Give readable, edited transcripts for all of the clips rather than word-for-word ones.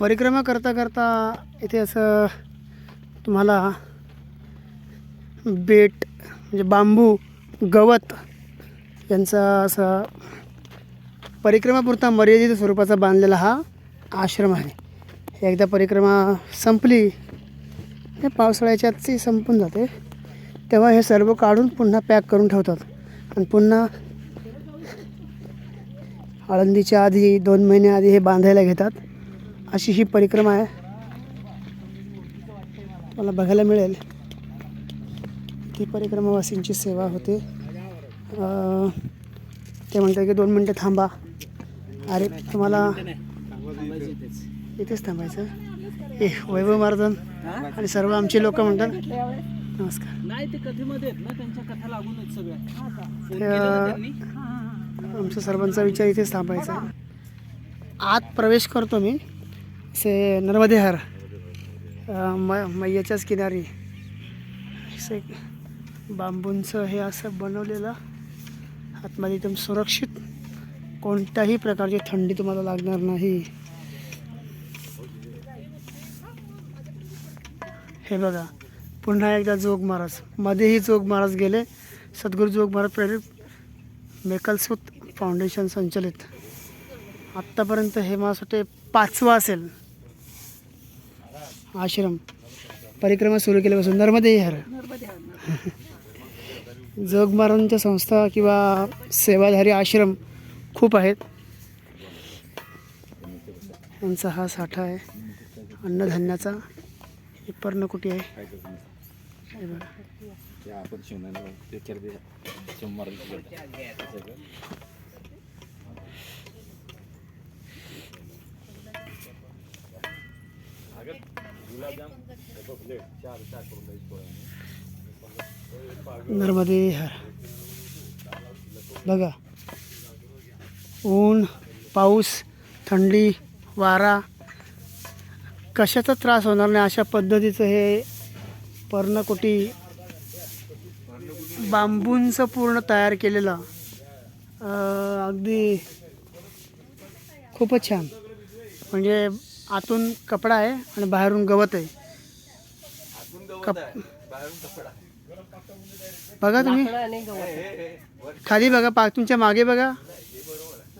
परिक्रमा करता करता इथे असं तुम्हाला बेट म्हणजे बांबू गवत यांचा असा परिक्रमापुरता मर्यादित स्वरूपाचा बांधलेला हा आश्रम आहे। एकदा परिक्रमा संपली हे पावसाळ्याच्याच संपून जाते तेव्हा हे सर्व काढून पुन्हा पॅक करून ठेवतात आणि पुन्हा आळंदीच्या आधी 2 महिने आधी हे बांधायला घेतात। अशी ही परिक्रमा आहे, मला बघायला मिळेल की परिक्रमावासींची सेवा होते। ते म्हणतात की 2 मिनटं थांबा। अरे तुम्हाला इथेच थांबायचं। हे वैभव महाराज आणि सर्व आमचे लोक म्हणतात नमस्कार। नाही ते कथेमध्ये आहेत ना, त्यांच्या कथा लागूनच सगळ्या आमच्या सर्वांचा विचार इथेच थांबायचा। आत प्रवेश करतो मी से नर्मदेहर मैयाच्याच किनारी असे बांबूंचं हे असं बनवलेलं आतमध्ये एकदम सुरक्षित, कोणत्याही प्रकारची थंडी तुम्हाला लागणार नाही। हे बघा पुन्हा एकदा जोग महाराज, मध्येही जोग महाराज गेले। सद्गुरू जोग महाराज प्रेरित मेकलसूत फाउंडेशन संचलित आत्तापर्यंत हे मला वाटते 5वा असेल आश्रम परिक्रमा सुरू केल्यापासून नर्मदेहर। जोग महाराजांच्या संस्था किंवा सेवाधारी आश्रम खूप आहेत। यांचा हा साठा आहे अन्नधान्याचा। ही पर्णकुटी आहे हे बघा। नर्मदेहर बघा, ऊन पाऊस थंडी वारा कशाचा त्रास होणार नाही अशा पद्धतीचं हे पर्णकुटी बांबूंचं पूर्ण तयार केलेलं अगदी खूपच छान। म्हणजे आतून कपडा आहे आणि बाहेरून गवत आहे। बघा तुम्ही खाली बघा, तुमच्या मागे बघा।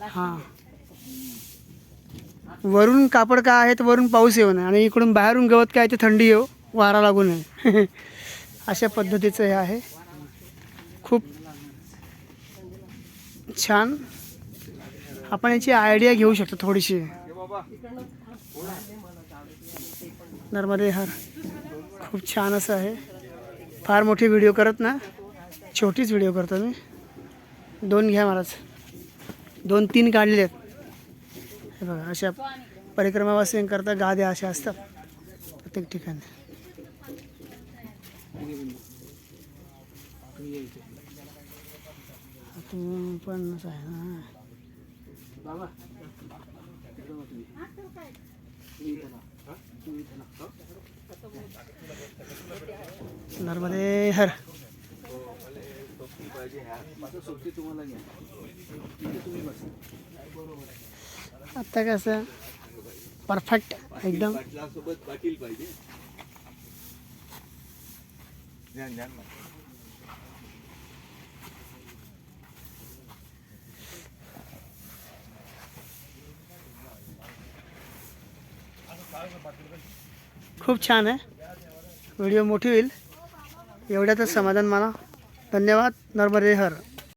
हां, वरून कापड काय आहे तर वरून पाऊस येऊ नये आणि इकडून बाहेरून गवत काय ते थंडी येऊ वारा लागू नये अशा पद्धतीचं हे आहे। खूप छान, आपण याची आयडिया घेऊ शकतो थोडीशी। नर्मदेहर खूप छान असं आहे। फार मोठी व्हिडिओ करत ना, छोटीच व्हिडिओ करतो मी। 2 घ्या महाराज, 2-3 काढले आहेत हे बघा। अशा परिक्रमावासींकरता गाद्या अशा असतात प्रत्येक ठिकाणी। पण असं आहे ना नर्मदेहर। आता कसं परफेक्ट एकदम। खूप छान आहे, व्हिडिओ मोठी होईल एवढ्यातच समाधान मला। धन्यवाद। नर्मदेहर।